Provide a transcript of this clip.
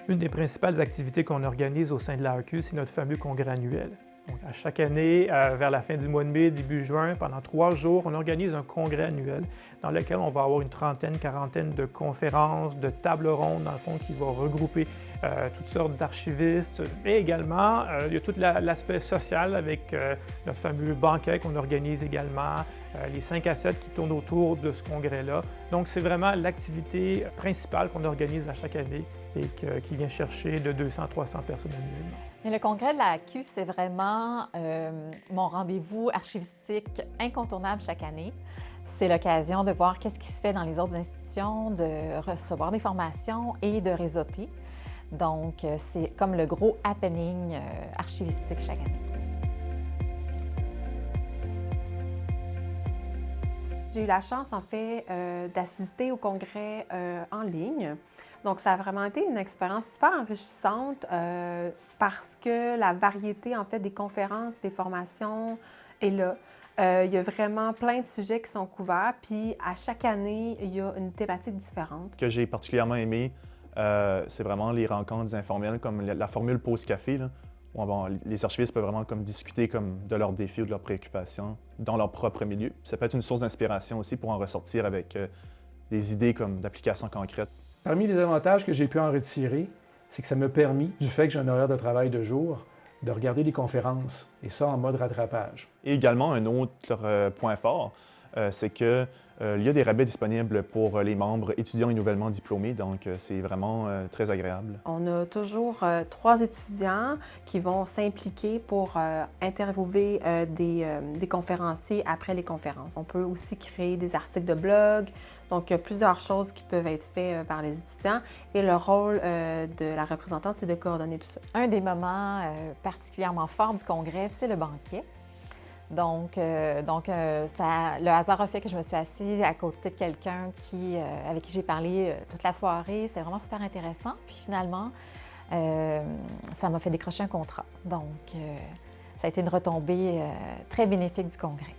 Une des principales activités qu'on organise au sein de l'AAQ, c'est notre fameux congrès annuel. Donc, à chaque année, vers la fin du mois de mai, début juin, pendant 3 jours, on organise un congrès annuel dans lequel on va avoir une trentaine, quarantaine de conférences, de tables rondes, dans le fond, qui vont regrouper toutes sortes d'archivistes. Et également, il y a tout l'aspect social avec notre fameux banquet qu'on organise également, les 5 à 7 qui tournent autour de ce congrès-là. Donc, c'est vraiment l'activité principale qu'on organise à chaque année et qui vient chercher de 200-300 personnes annuellement. Mais le congrès de la AQ, c'est vraiment mon rendez-vous archivistique incontournable chaque année. C'est l'occasion de voir qu'est-ce qui se fait dans les autres institutions, de recevoir des formations et de réseauter. Donc, c'est comme le gros happening archivistique chaque année. J'ai eu la chance, en fait, d'assister au congrès en ligne. Donc, ça a vraiment été une expérience super enrichissante parce que la variété, en fait, des conférences, des formations est là. Il y a vraiment plein de sujets qui sont couverts, puis à chaque année, il y a une thématique différente. Ce que j'ai particulièrement aimé, c'est vraiment les rencontres informelles, comme la formule pause café, là, où les archivistes peuvent vraiment discuter de leurs défis ou de leurs préoccupations dans leur propre milieu. Ça peut être une source d'inspiration aussi pour en ressortir avec des idées d'applications concrètes. Parmi les avantages que j'ai pu en retirer, c'est que ça m'a permis, du fait que j'ai un horaire de travail de jour, de regarder des conférences, et ça en mode rattrapage. Et également, un autre point fort, c'est qu'il y a des rabais disponibles pour les membres étudiants et nouvellement diplômés, donc c'est vraiment très agréable. On a toujours 3 étudiants qui vont s'impliquer pour interviewer des conférenciers après les conférences. On peut aussi créer des articles de blog, donc il y a plusieurs choses qui peuvent être faites par les étudiants et le rôle de la représentante, c'est de coordonner tout ça. Un des moments particulièrement forts du congrès, c'est le banquet. Donc, le hasard a fait que je me suis assise à côté de quelqu'un avec qui j'ai parlé toute la soirée. C'était vraiment super intéressant. Puis finalement, ça m'a fait décrocher un contrat. Donc, ça a été une retombée très bénéfique du congrès.